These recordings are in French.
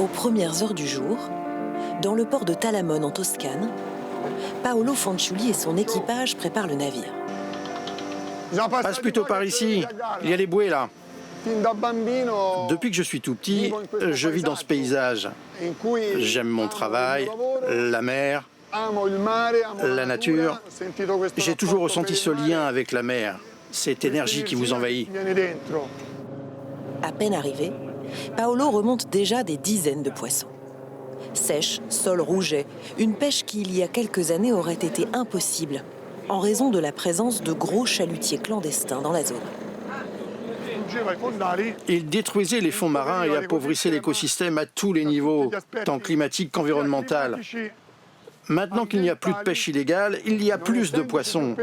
Aux premières heures du jour, dans le port de Talamone en Toscane, Paolo Fanciulli et son équipage préparent le navire. Passe plutôt par ici, il y a les bouées là. Depuis que je suis tout petit, je vis dans ce paysage. J'aime mon travail, la mer, la nature. J'ai toujours ressenti ce lien avec la mer, cette énergie qui vous envahit. À peine arrivé, Paolo remonte déjà des dizaines de poissons. Sèche, sol rouget, une pêche qui, il y a quelques années, aurait été impossible en raison de la présence de gros chalutiers clandestins dans la zone. Ils détruisaient les fonds marins et appauvrissaient l'écosystème à tous les niveaux, tant climatique qu'environnemental. Maintenant qu'il n'y a plus de pêche illégale, il y a plus de poissons.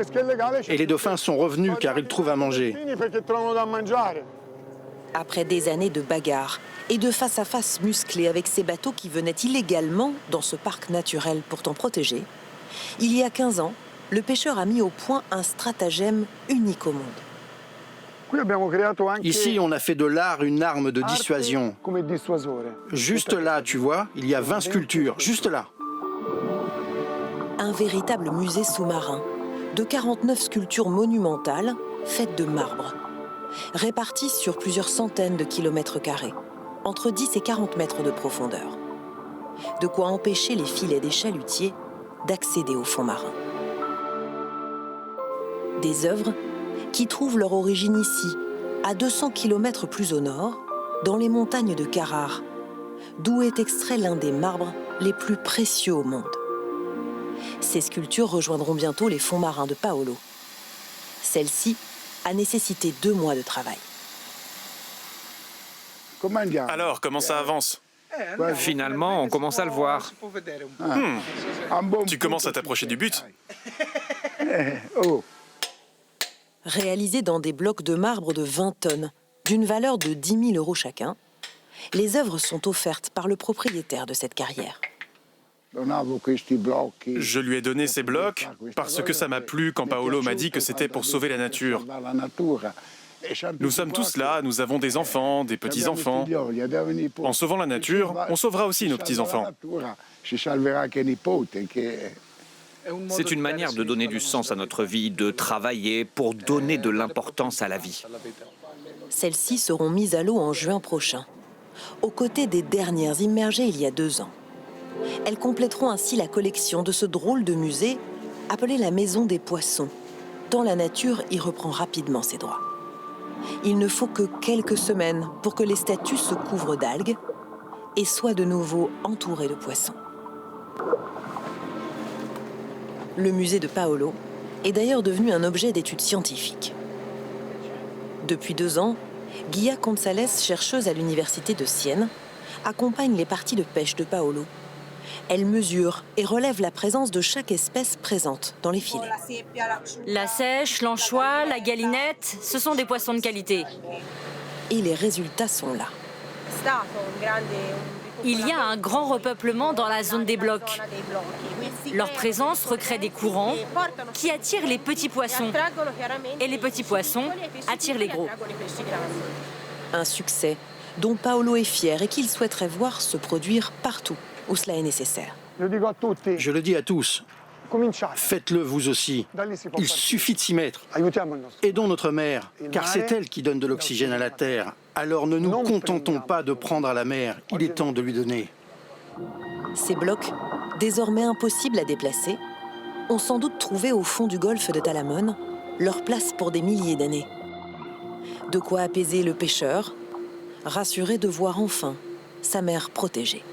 Et les dauphins sont revenus car ils trouvent à manger. Après des années de bagarres et de face-à-face musclés avec ces bateaux qui venaient illégalement dans ce parc naturel pourtant protégé, il y a 15 ans, le pêcheur a mis au point un stratagème unique au monde. Ici, on a fait de l'art une arme de dissuasion. Juste là, tu vois, il y a 20 sculptures, juste là. Un véritable musée sous-marin de 49 sculptures monumentales faites de marbre, réparties sur plusieurs centaines de kilomètres carrés, entre 10 et 40 mètres de profondeur. De quoi empêcher les filets des chalutiers d'accéder au fond marin. Des œuvres qui trouvent leur origine ici, à 200 km plus au nord, dans les montagnes de Carrare, d'où est extrait l'un des marbres les plus précieux au monde. Ces sculptures rejoindront bientôt les fonds marins de Paolo. Celle-ci a nécessité 2 mois de travail. Alors, comment ça avance? Finalement, on commence à le voir. Tu commences à t'approcher du but? Réalisés dans des blocs de marbre de 20 tonnes, d'une valeur de 10 000 € chacun, les œuvres sont offertes par le propriétaire de cette carrière. Je lui ai donné ces blocs parce que ça m'a plu quand Paolo m'a dit que c'était pour sauver la nature. Nous sommes tous là, nous avons des enfants, des petits-enfants. En sauvant la nature, on sauvera aussi nos petits-enfants. C'est une manière de donner du sens à notre vie, de travailler pour donner de l'importance à la vie. Celles-ci seront mises à l'eau en juin prochain, aux côtés des dernières immergées il y a 2 ans. Elles compléteront ainsi la collection de ce drôle de musée appelé la Maison des Poissons, tant la nature y reprend rapidement ses droits. Il ne faut que quelques semaines pour que les statues se couvrent d'algues et soient de nouveau entourées de poissons. Le musée de Paolo est d'ailleurs devenu un objet d'étude scientifique. Depuis 2 ans, Guia González, chercheuse à l'université de Sienne, accompagne les parties de pêche de Paolo. Elle mesure et relève la présence de chaque espèce présente dans les filets. La sèche, l'anchois, la galinette, ce sont des poissons de qualité. Et les résultats sont là. Il y a un grand repeuplement dans la zone des blocs. Leur présence recrée des courants qui attirent les petits poissons. Et les petits poissons attirent les gros. Un succès dont Paolo est fier et qu'il souhaiterait voir se produire partout où cela est nécessaire. Je le dis à tous, faites-le vous aussi. Il suffit de s'y mettre. Aidons notre mer, car c'est elle qui donne de l'oxygène à la terre. Alors ne nous contentons pas de prendre à la mer, il est temps de lui donner. Ces blocs, désormais impossibles à déplacer, ont sans doute trouvé au fond du golfe de Talamone leur place pour des milliers d'années. De quoi apaiser le pêcheur, rassuré de voir enfin sa mer protégée.